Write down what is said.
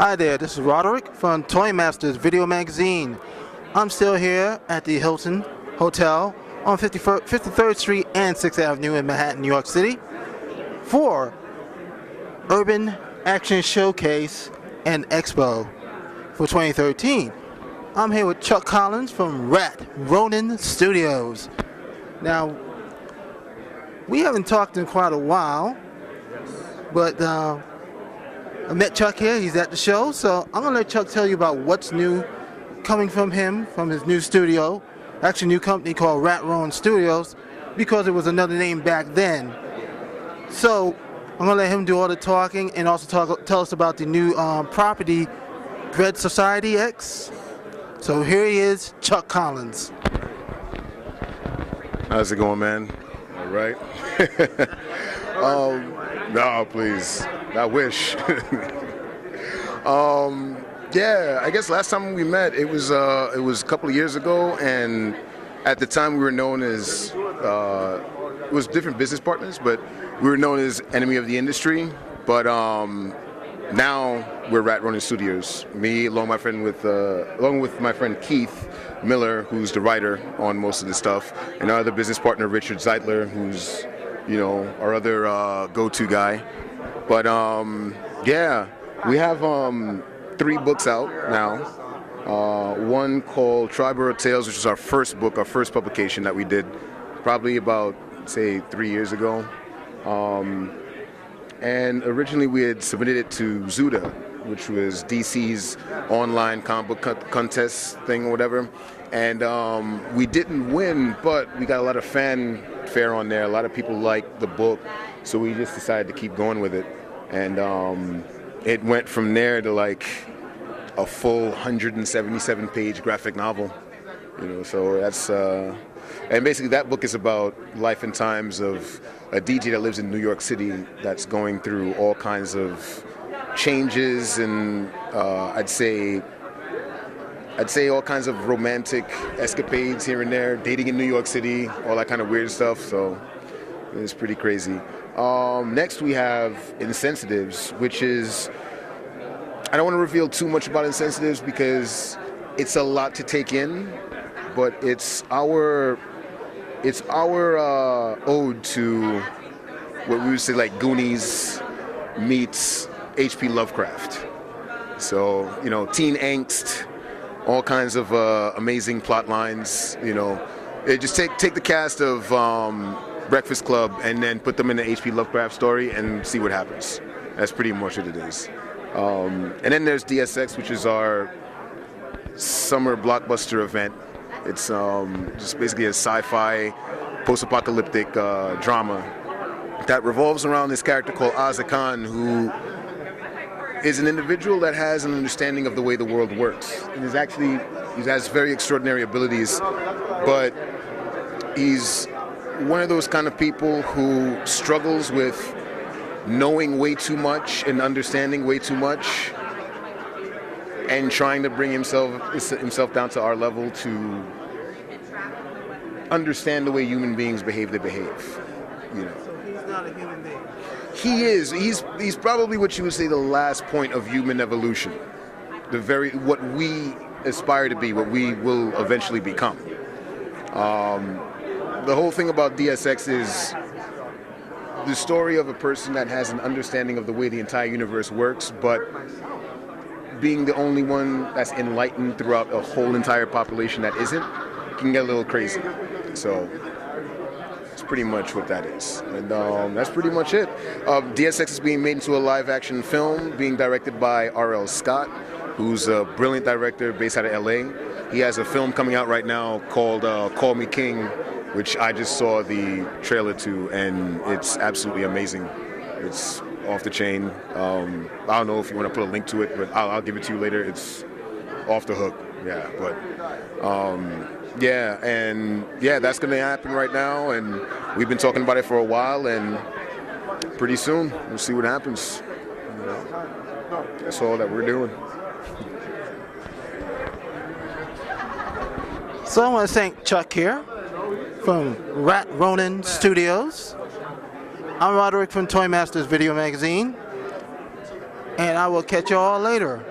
Hi there, this is Roderick from Toy Masters Video Magazine. I'm still here at the Hilton Hotel on 53rd Street and 6th Avenue in Manhattan, New York City for Urban Action Showcase and Expo for 2013. I'm here with Chuck Collins from Rat Ronin Studios. Now, we haven't talked in quite a while, but I met Chuck here. He's at the show, so I'm going to let Chuck tell you about what's new coming from him, from his new studio, actually a new company called Rat Ronin Studios, because it was another name back then. So I'm going to let him do all the talking and also tell us about the new property, Dread Society X. So here he is, Chuck Collins. How's it going, man? All right. No, please. I wish. Yeah, I guess last time we met, it was a couple of years ago, and at the time we were known as it was different business partners, but we were known as enemy of the industry. But now we're Rat Ronin Studios. Me, along with my friend Keith Miller, who's the writer on most of the stuff, and our other business partner Richard Zeitler, who's our other go-to guy. But yeah, we have 3 books out now. One called Triborough Tales, which is our first book, our first publication that we did probably about, say, 3 years ago. And originally we had submitted it to Zuda, which was DC's online comic book contest thing or whatever. And we didn't win, but we got a lot of fanfare on there. A lot of people liked the book, so we just decided to keep going with it. And it went from there to like a full 177-page graphic novel. So that's and basically that book is about life and times of a DJ that lives in New York City that's going through all kinds of changes and I'd say all kinds of romantic escapades here and there, dating in New York City, all that kind of weird stuff. So it's pretty crazy. Next we have Insensitives, which is, I don't want to reveal too much about Insensitives because it's a lot to take in, but it's our ode to what we would say like Goonies meets H.P. Lovecraft. So, teen angst, all kinds of amazing plot lines. Just take the cast of Breakfast Club and then put them in the H.P. Lovecraft story and see what happens. That's pretty much what it is. And then there's DSX, which is our summer blockbuster event. It's just basically a sci-fi, post-apocalyptic drama that revolves around this character called Aza Khan, who is an individual that has an understanding of the way the world works. And he has very extraordinary abilities, but he's one of those kind of people who struggles with knowing way too much and understanding way too much and trying to bring himself down to our level to understand the way human beings behave. So he's not a human being. He is. He's probably what you would say the last point of human evolution. What we aspire to be, what we will eventually become. The whole thing about DSX is the story of a person that has an understanding of the way the entire universe works, but being the only one that's enlightened throughout a whole entire population that isn't, can get a little crazy. So that's pretty much what that is. And that's pretty much it. DSX is being made into a live-action film, being directed by R.L. Scott, who's a brilliant director based out of L.A. He has a film coming out right now called Call Me King, which I just saw the trailer to, and it's absolutely amazing. It's off the chain. I don't know if you want to put a link to it, but I'll give it to you later. It's off the hook. Yeah, but yeah, that's going to happen right now, and we've been talking about it for a while, and pretty soon we'll see what happens. That's all that we're doing. So I want to thank Chuck here from Rat Ronin Studios. I'm Roderick from Toy Masters Video Magazine, and I will catch you all later.